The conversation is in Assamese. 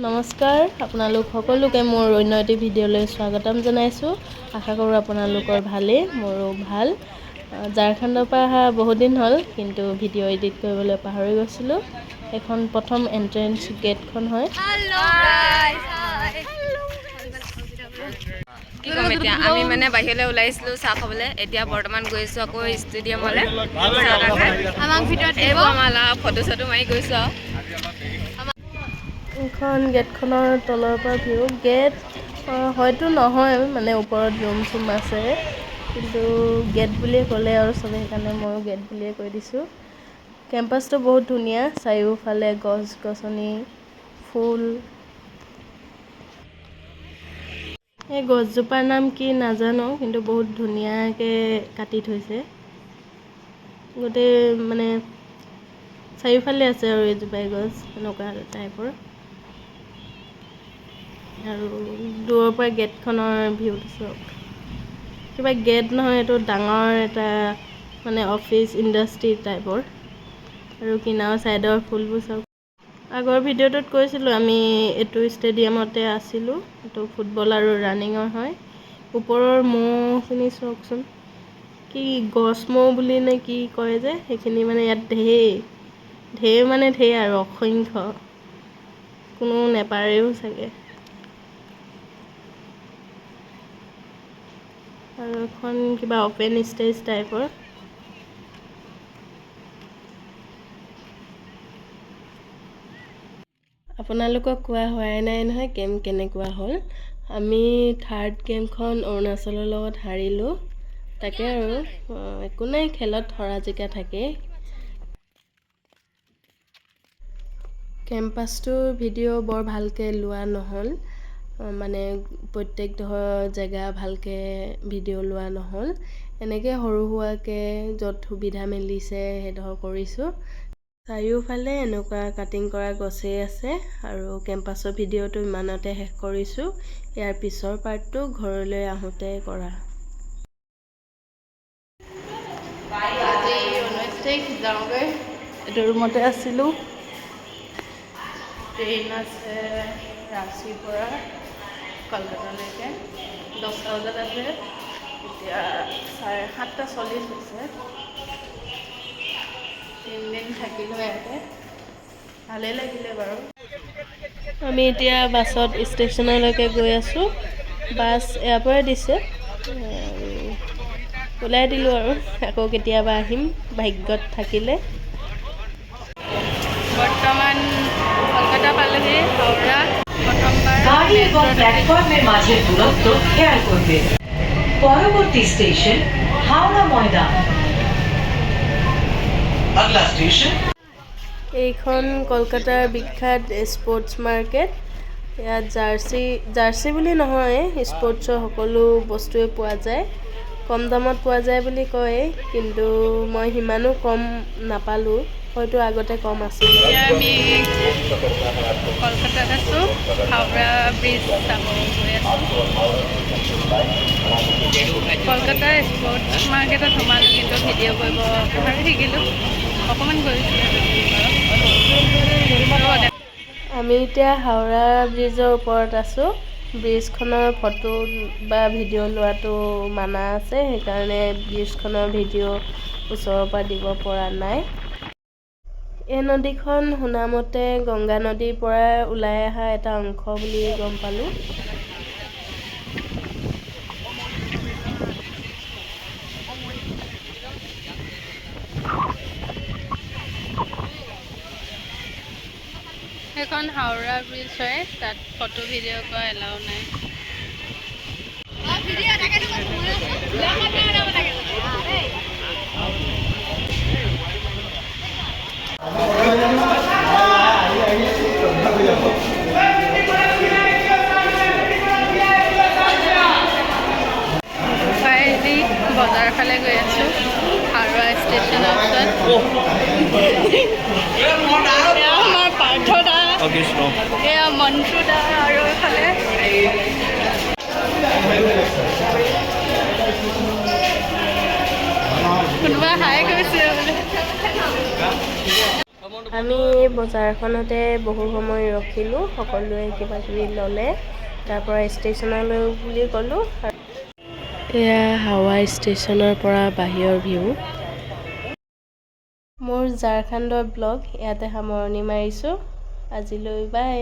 নমস্কাৰ, আপোনালোক সকলোকে মোৰ অন্য এটি ভিডিঅ'লৈ স্বাগতম জনাইছোঁ। আশা কৰোঁ আপোনালোকৰ ভালেই, মোৰো ভাল। ঝাৰখণ্ডৰ পৰা অহা বহুত দিন হ'ল, কিন্তু ভিডিঅ' এডিট কৰিবলৈ পাহৰি গৈছিলোঁ। এখন প্ৰথম এণ্ট্ৰেঞ্চ গেটখন হয়। কি ক'ম এতিয়া, আমি মানে বাহিৰলৈ ওলাইছিলোঁ চাহ খাবলৈ। এতিয়া বৰ্তমান গৈছোঁ আকৌ ষ্টেডিয়ামলৈ। এইবোৰ আমাৰ ফটো চটো মাৰি গৈছোঁ আৰু। এইখন গেটখনৰ তলৰ পৰা ভিউ। গেট হয়তো নহয়, মানে ওপৰত ৰুম চুম আছে, কিন্তু গেট বুলিয়ে ক'লে আৰু চবে, সেইকাৰণে ময়ো গেট বুলিয়ে কৈ দিছোঁ। কেম্পাছটো বহুত ধুনীয়া, চাৰিওফালে গছ গছনি, ফুল। এই গছজোপাৰ নাম কি নাজানো, কিন্তু বহুত ধুনীয়াকৈ কাটি থৈছে। গোটেই মানে চাৰিওফালে আছে আৰু এজোপাই গছ, এনেকুৱা টাইপৰ। আৰু দূৰৰ পৰা গেটখনৰ ভিউটো চাওক। কিবা গেট নহয়, এইটো ডাঙৰ এটা মানে অফিচ ইণ্ডাষ্ট্ৰী টাইপৰ। আৰু কিনাৰৰ ছাইডৰ ফুলবোৰ চাওক। আগৰ ভিডিঅ'টোত কৈছিলোঁ আমি এইটো ষ্টেডিয়ামতে আছিলোঁ। এইটো ফুটবল আৰু ৰানিঙৰ হয়। ওপৰৰ মহখিনি চাওকচোন, কি গছ মৌ বুলি নে কি কয় যে, সেইখিনি মানে ইয়াত ঢেৰ মানে ঢেৰ আৰু অসংখ্য, কোনো নেপাৰেও চাগে। আৰু এখন কিবা অপেন ষ্টেজ টাইপৰ। আপোনালোকক কোৱা হোৱাই নাই নহয় গেম কেনেকুৱা হ'ল। আমি থাৰ্ড গেমখন অৰুণাচলৰ লগত হাৰিলোঁ। তাকে আৰু একো নাই, খেলত হৰা জিকা থাকেই। কেম্পাছটোৰ ভিডিঅ' বৰ ভালকৈ লোৱা নহ'ল, মানে প্ৰত্যেকডোখৰ জেগা ভালকৈ ভিডিঅ' লোৱা নহ'ল। এনেকৈ সৰু সুৰাকৈ য'ত সুবিধা মিলিছে সেইডোখৰ কৰিছোঁ। চাৰিওফালে এনেকুৱা কাটিং কৰা গছেই আছে। আৰু কেম্পাছৰ ভিডিঅ'টো ইমানতে শেষ কৰিছোঁ। ইয়াৰ পিছৰ পাৰ্টটো ঘৰলৈ আহোঁতে কৰা। আজি 19 তাৰিখ, যাওঁগৈ। এইটো ৰুমতে আছিলোঁ। ট্ৰেইন আছে ৰাঁচীৰ পৰা কলকাতালৈকে 10টা বজাত আছে। এতিয়া 7:40 হৈছে। 3 দিন থাকিলোঁ ইয়াতে, ভালেই লাগিলে বাৰু। আমি এতিয়া বাছত ষ্টেচনলৈকে গৈ আছোঁ। বাছ ইয়াৰ পৰাই দিছে, ওলাই দিলোঁ আৰু আকৌ কেতিয়াবা আহিম ভাগ্যত থাকিলে। বৰ্তমান কলকাতা পালোহি, হাওৰা প্ৰথমবাৰ। গাড়ি এবং প্ল্যাটফৰ্মেৰ মাঝেৰ দূৰত্ব খেয়াল কৰবে। পৰবৰ্তী স্টেশন হাওড়া ময়দান। আগলা স্টেশন। এইখন কলকাতাৰ বিখ্যাত স্পৰ্টছ মাৰ্কেট। ইয়াত জাৰ্চি বুলি নহয়, স্পৰ্টছৰ সকলো বস্তুৱে পোৱা যায়। কম দামত পোৱা যায় বুলি কয়, কিন্তু মই সিমানো কম নাপালোঁ, হয়তো আগতে কম আছিল। এতিয়া আমি কলকাতাত আছোঁ, হাওৰা ব্ৰিজ চাব গৈ আছোঁ। কলকাতাৰ স্পৰ্টছ মাৰ্কেটত সোমালোঁ, কিন্তু ভিডিঅ' কৰিব পাহৰি থাকিলোঁ। অকণমান গৈছোঁ। আমি এতিয়া হাওৰা ব্ৰিজৰ ওপৰত আছোঁ। ব্ৰিজখনৰ ফটো বা ভিডিঅ' লোৱাটো মানা আছে, সেইকাৰণে ব্ৰিজখনৰ ভিডিঅ' ওচৰৰ পৰা দিব পৰা নাই। এই নদীখন শুনামতে গংগা নদীৰ পৰা ওলাই অহা এটা অংশ বুলি গম পালোঁ। সেইখন হাওৰা ব্ৰিজ হয়, তাত ফটো ভিডিঅ' কৰা এলাও নাই। বজাৰ ফালে গৈ আছোঁ, হাওৰা ষ্টেচনৰ ওচৰত। আমাৰ পাৰ্থ দা, এয়া মন্টু দা, আৰু এইফালে কোনোবা হাই কৰিছে বোলে। আমি বজাৰখনতে বহু সময় ৰখিলোঁ, সকলোৱে কিবা কিবি ল'লে, তাৰপৰা ষ্টেচনলৈ বুলি গ'লোঁ। এয়া হাৱাই ষ্টেচনৰ পৰা বাহিৰৰ ভিউ। মোৰ ঝাৰখণ্ডৰ ব্লগ ইয়াতে সামৰণি মাৰিছোঁ। আজিলৈ বাই।